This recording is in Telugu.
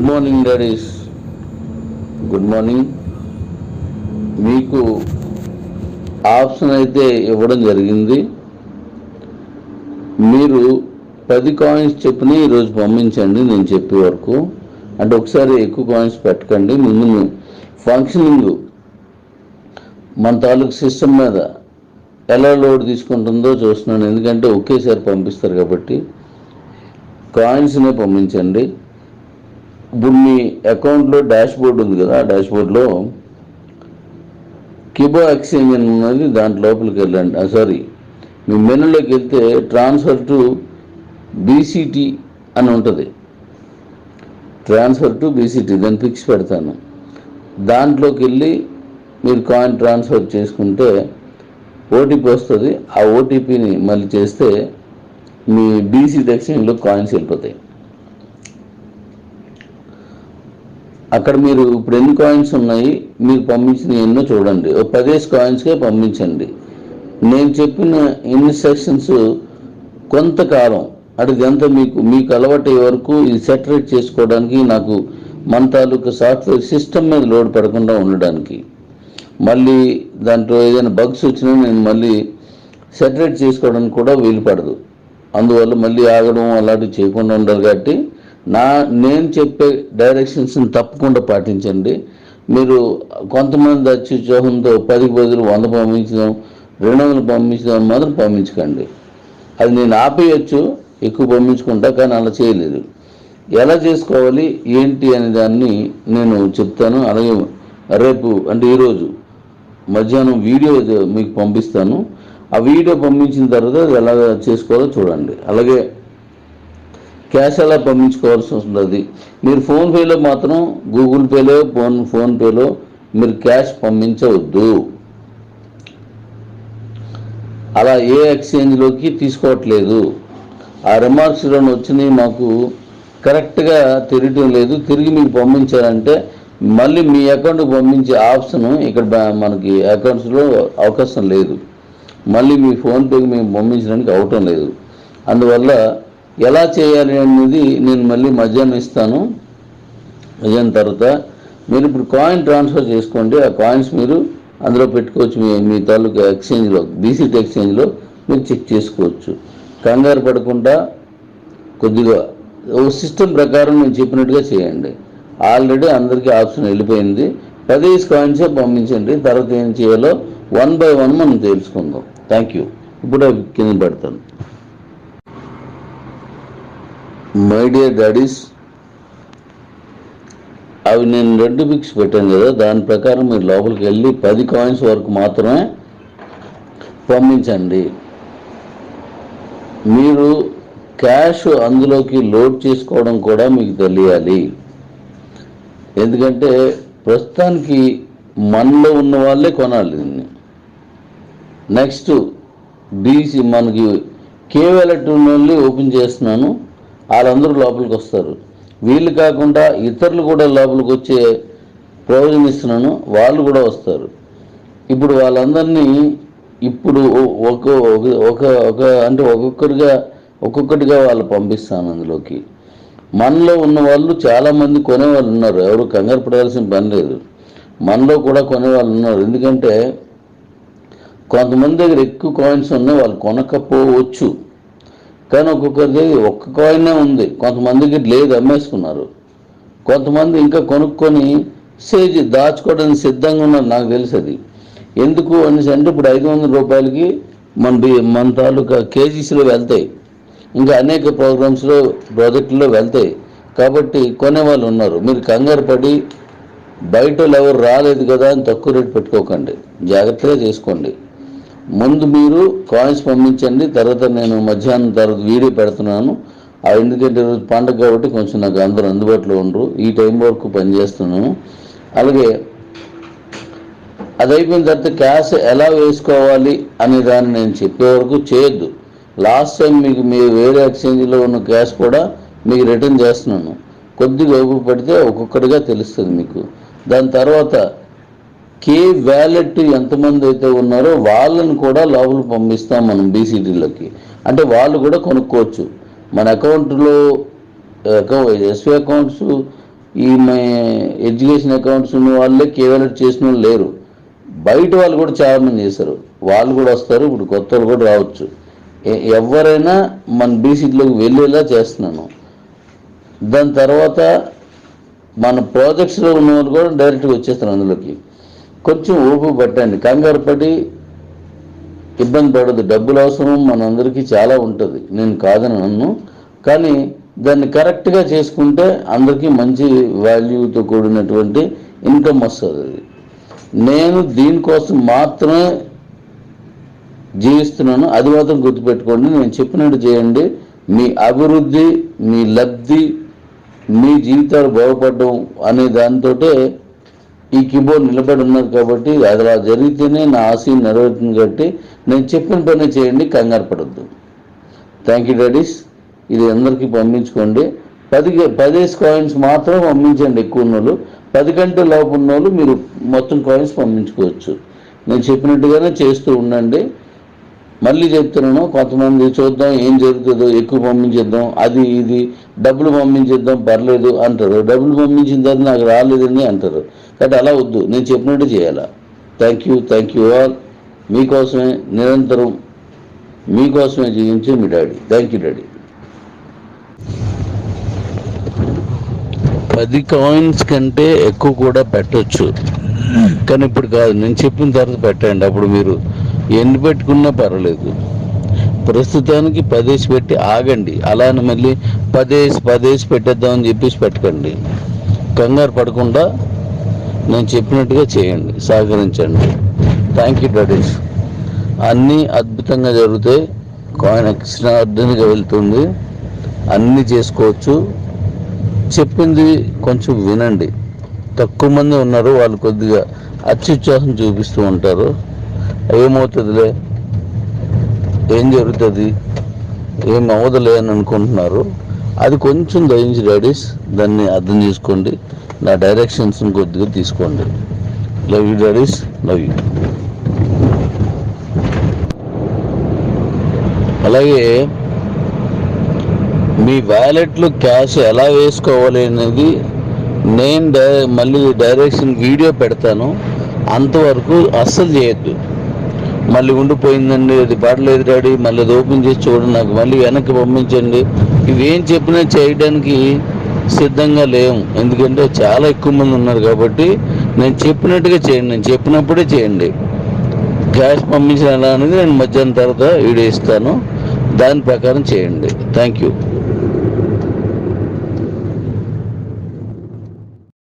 Morning daddy's, good morning. మీకు ఆప్షన్ అయితే ఇవ్వడం జరిగింది. మీరు 10 కాయిన్స్ చెప్పిన ఈరోజు పంపించండి నేను చెప్పే వరకు. అంటే ఒకసారి ఎక్కువ కాయిన్స్ పెట్టకండి. ముందు ఫంక్షనింగ్ మన తాలూకు సిస్టమ్ మీద ఎలా లోడ్ తీసుకుంటుందో చూస్తున్నాను. ఎందుకంటే ఒకేసారి పంపిస్తారు కాబట్టి కాయిన్స్నే పంపించండి. ఇప్పుడు మీ అకౌంట్లో డాష్ బోర్డ్ ఉంది కదా, ఆ డాష్ బోర్డ్లో కిబో ఎక్స్చేంజ్ అని ఉన్నది, దాంట్ లోపలికి వెళ్ళండి. సారీ, మీ మెనూలోకి వెళ్తే ట్రాన్స్ఫర్ టు బీసీటీ అని ఉంటుంది. ట్రాన్స్ఫర్ టు బీసీటీ దాన్ని ఫిక్స్ పెడతాను. దాంట్లోకి వెళ్ళి మీరు కాయిన్ ట్రాన్స్ఫర్ చేసుకుంటే ఓటీపీ వస్తుంది. ఆ ఓటీపీని మళ్ళీ చేస్తే మీ బీసీటీ ఎక్స్చేంజ్లో కాయిన్స్ వెళ్ళిపోతాయి. అక్కడ మీరు ఇప్పుడు ఎన్ని కాయిన్స్ ఉన్నాయి, మీరు పంపించిన ఎన్నో చూడండి. 10 కాయిన్స్కే పంపించండి. నేను చెప్పిన ఇన్స్ట్రక్షన్స్ కొంతకాలం అడిగంతా మీకు అలవాటు అయ్యే వరకు ఇది సెటరేట్ చేసుకోవడానికి, నాకు మన తాలూకు సాఫ్ట్వేర్ సిస్టమ్ మీద లోడ్ పడకుండా ఉండడానికి, మళ్ళీ దాంట్లో ఏదైనా బగ్స్ వచ్చినా నేను మళ్ళీ సెటరేట్ చేసుకోవడానికి కూడా వీలు పడదు. అందువల్ల మళ్ళీ ఆగడం అలాంటివి చేయకుండా ఉండాలి. కాబట్టి నేను చెప్పే డైరెక్షన్స్ని తప్పకుండా పాటించండి. మీరు కొంతమంది అత్యుత్సాహంతో 10కి బదులు 100 పంపించడం, 200 పంపించడం మాత్రం పంపించకండి. అది నేను ఆపేయచ్చు, ఎక్కువ పంపించుకుంటా, కానీ అలా చేయలేదు. ఎలా చేసుకోవాలి ఏంటి అనే దాన్ని నేను చెప్తాను. అలాగే రేపు అంటే ఈరోజు మధ్యాహ్నం వీడియో మీకు పంపిస్తాను. ఆ వీడియో పంపించిన తర్వాత అది ఎలా చేసుకోవాలో చూడండి. అలాగే క్యాష్ ఎలా పంపించుకోవాల్సి వస్తుంది. మీరు ఫోన్పేలో మాత్రం, గూగుల్ పేలో, ఫోన్పేలో మీరు క్యాష్ పంపించవద్దు. అలా ఏ ఎక్స్చేంజ్లోకి తీసుకోవట్లేదు. ఆ రిమార్క్స్లో వచ్చినాయి మాకు కరెక్ట్గా తెలియటం లేదు. తిరిగి మీకు పంపించాలంటే మళ్ళీ మీ అకౌంట్కి పంపించే ఆప్షన్ ఇక్కడ మనకి అకౌంట్స్లో అవకాశం లేదు. మళ్ళీ మీ ఫోన్పేకి మేము పంపించడానికి అవటం లేదు. అందువల్ల ఎలా చేయాలి అనేది నేను మళ్ళీ మధ్యాహ్నం ఇస్తాను. మధ్యాహ్నం తర్వాత మీరు ఇప్పుడు కాయిన్ ట్రాన్స్ఫర్ చేసుకోండి. ఆ కాయిన్స్ మీరు అందులో పెట్టుకోవచ్చు. మీ తాలూకా ఎక్స్చేంజ్లో, బీసీటీ ఎక్స్చేంజ్లో మీరు చెక్ చేసుకోవచ్చు. కంగారు పడకుండా కొద్దిగా ఓ సిస్టమ్ ప్రకారం నేను చెప్పినట్టుగా చేయండి. ఆల్రెడీ అందరికీ ఆప్షన్ వెళ్ళిపోయింది. 10 కాయిన్సే పంపించండి. తర్వాత ఏం చేయాలో 1 by 1 మనం తెలుసుకుందాం. Thank you. ఇప్పుడు కింద పెడతాను. మై డియర్ డాడీస్, అవి నేను 2 పిక్స్ పెట్టాను కదా, దాని ప్రకారం మీరు లోపలికి వెళ్ళి 10 కాయిన్స్ వరకు మాత్రమే పంపించండి. మీరు క్యాష్ అందులోకి లోడ్ చేసుకోవడం కూడా మీకు తెలియాలి. ఎందుకంటే ప్రస్తుతానికి మనలో ఉన్న వాళ్ళే కొనాలి దీన్ని. నెక్స్ట్ బీసీ మనకి కేవలం ఓపెన్ చేస్తున్నాను, వాళ్ళందరూ లోపలికి వస్తారు. వీళ్ళు కాకుండా ఇతరులు కూడా లోపలికి వచ్చే ప్రయోజనం ఇస్తున్నాను, వాళ్ళు కూడా వస్తారు. ఇప్పుడు వాళ్ళందరినీ ఇప్పుడు అంటే ఒక్కొక్కటిగా వాళ్ళు పంపిస్తాను అందులోకి. మనలో ఉన్న వాళ్ళు చాలామంది కొనేవాళ్ళు ఉన్నారు. ఎవరు కంగారు పడాల్సిన పని లేదు. మనలో కూడా కొనేవాళ్ళు ఉన్నారు. ఎందుకంటే కొంతమంది దగ్గర ఎక్కువ కాయిన్స్ ఉన్నాయి, వాళ్ళు కొనకపోవచ్చు. కానీ ఒక్కొక్కరి దగ్గర ఒక్క కాయినే ఉంది, కొంతమందికి లేదు, అమ్మేసుకున్నారు. కొంతమంది ఇంకా కొనుక్కొని దాచుకోవడానికి సిద్ధంగా ఉన్నారు. నాకు తెలుసు అది ఎందుకు అనేసి అంటే ఇప్పుడు 500 రూపాయలకి మన తాలూకా కేజీస్లో వెళ్తాయి, ఇంకా అనేక ప్రోగ్రామ్స్లో, ప్రాజెక్టుల్లో వెళ్తాయి. కాబట్టి కొనేవాళ్ళు ఉన్నారు. మీరు కంగారు పడి బయట ఎవరు రాలేదు కదా అని తక్కువ రేటు పెట్టుకోకండి, జాగ్రత్తగా చేసుకోండి. ముందు మీరు కాయిన్స్ పంపించండి. తర్వాత నేను మధ్యాహ్నం తర్వాత వీడియో పెడుతున్నాను. ఎందుకంటే ఈరోజు పండుగ కాబట్టి కొంచెం నాకు అందరూ అందుబాటులో ఉండరు. ఈ టైం వరకు పనిచేస్తున్నాను. అలాగే అది అయిపోయిన తర్వాత క్యాష్ ఎలా వేసుకోవాలి అనే దాన్ని నేను చెప్పే వరకు చేయొద్దు. లాస్ట్ టైం మీకు మీ వేరే ఎక్స్చేంజ్లో ఉన్న క్యాష్ కూడా మీకు రిటర్న్ చేస్తున్నాను. కొద్దిగా ఓపిక పడితే ఒక్కొక్కటిగా తెలుస్తుంది మీకు. దాని తర్వాత కే వ్యాలెట్ ఎంతమంది అయితే ఉన్నారో వాళ్ళని కూడా లోపల పంపిస్తాం మనం బీసీటీలోకి. అంటే వాళ్ళు కూడా కొనుక్కోవచ్చు. మన అకౌంట్లో ఎస్బీ అకౌంట్స్ ఈ ఎడ్యుకేషన్ అకౌంట్స్ ఉన్న వాళ్ళే కేవలం చేసిన వాళ్ళు లేరు, బయట వాళ్ళు కూడా చాలామంది చేశారు, వాళ్ళు కూడా వస్తారు. ఇప్పుడు కొత్త వాళ్ళు కూడా రావచ్చు. ఎవరైనా మన బీసీలోకి వెళ్ళేలా చేస్తున్నాను. దాని తర్వాత మన ప్రాజెక్ట్స్లో ఉన్న వాళ్ళు కూడా డైరెక్ట్గా వచ్చేస్తారు అందులోకి. కొంచెం ఓపిక పట్టండి, కంగారు పడి ఇబ్బంది పడదు. డబ్బులు అవసరం మనందరికీ చాలా ఉంటుంది, నేను కాదని నన్ను, కానీ దాన్ని కరెక్ట్గా చేసుకుంటే అందరికీ మంచి వాల్యూతో కూడినటువంటి ఇన్కమ్ వస్తుంది. నేను దీనికోసం మాత్రమే జీవిస్తున్నాను, అది మాత్రం గుర్తుపెట్టుకోండి. నేను చెప్పినట్టు చేయండి, మీ అభివృద్ధి, మీ లబ్ధి, మీ జీవితాలు బాగుపడడం అనే దాంతో ఈ కీబోర్డ్ నిలబడి ఉన్నారు. కాబట్టి అది అలా జరిగితేనే నా ఆశయం నెరవేరుతుంది. కాబట్టి నేను చెప్పిన పని చేయండి, కంగారు పడద్దు. Thank you daddy's. ఇది అందరికీ పంపించుకోండి. 10 కాయిన్స్ మాత్రం పంపించండి. ఎక్కువ ఉన్న వాళ్ళు 10 కంటే లోపు ఉన్న వాళ్ళు మీరు మొత్తం కాయిన్స్ పంపించుకోవచ్చు. నేను చెప్పినట్టుగానే చేస్తూ ఉండండి. మళ్ళీ చెప్తున్నాను, కొంతమంది చూద్దాం ఏం జరుగుతుందో, ఎక్కువ పంపించేద్దాం, అది ఇది డబ్బులు పంపించేద్దాం పర్లేదు అంటారు. డబ్బులు పంపించిన తర్వాత నాకు రాలేదని అంటారు. కాబట్టి అలా వద్దు, నేను చెప్పినట్టు చేయాలా. Thank you all. మీకోసమే నిరంతరం, మీకోసమే జీవించే మీ daddy. Thank you daddy. 10 coins కంటే ఎక్కువ కూడా పెట్టవచ్చు, కానీ ఇప్పుడు కాదు. నేను చెప్పిన తర్వాత పెట్టండి, అప్పుడు మీరు ఎన్ని పెట్టుకున్నా పర్వాలేదు. ప్రస్తుతానికి 10 పెట్టి ఆగండి. అలానే మళ్ళీ 10 పెట్టేద్దామని చెప్పేసి పెట్టకండి. కంగారు పడకుండా నేను చెప్పినట్టుగా చేయండి, సహకరించండి. Thank you daddy's. అన్నీ అద్భుతంగా జరుగుతాయి. కాయిన్ ఎక్స్ట్రాఆర్డినరీగా వెళ్తుంది, అన్నీ చేసుకోవచ్చు. చెప్పింది కొంచెం వినండి. తక్కువ మంది ఉన్నారు, వాళ్ళు కొద్దిగా అత్యుత్సాహం చూపిస్తూ ఉంటారు. ఏమవుతుందిలే, ఏం జరుగుతుంది, ఏం అవదులే అని అనుకుంటున్నారు. అది కొంచెం దయించి డాడీస్ దాన్ని అర్థం చేసుకోండి. నా డైరెక్షన్స్ కొద్దిగా తీసుకోండి. Love you daddy's, love you. అలాగే మీ వ్యాలెట్లో క్యాష్ ఎలా వేసుకోవాలి అనేది నేను మళ్ళీ డైరెక్షన్ వీడియో పెడతాను. అంతవరకు అస్సలు చేయొద్దు. మళ్ళీ ఉండిపోయిందండి, అది పడలేదు డాడీ, మళ్ళీ అది ఓపెన్ చేసి చూడండి, నాకు మళ్ళీ వెనక్కి పంపించండి, ఇవేం చెప్పినా చేయడానికి సిద్ధంగా లేము. ఎందుకంటే చాలా ఎక్కువ మంది ఉన్నారు. కాబట్టి నేను చెప్పినట్టుగా చేయండి, నేను చెప్పినప్పుడే చేయండి. క్యాష్ పంపించిన ఎలా అనేది నేను మధ్యాహ్నం తర్వాత వీడియో ఇస్తాను, దాని ప్రకారం చేయండి. Thank you.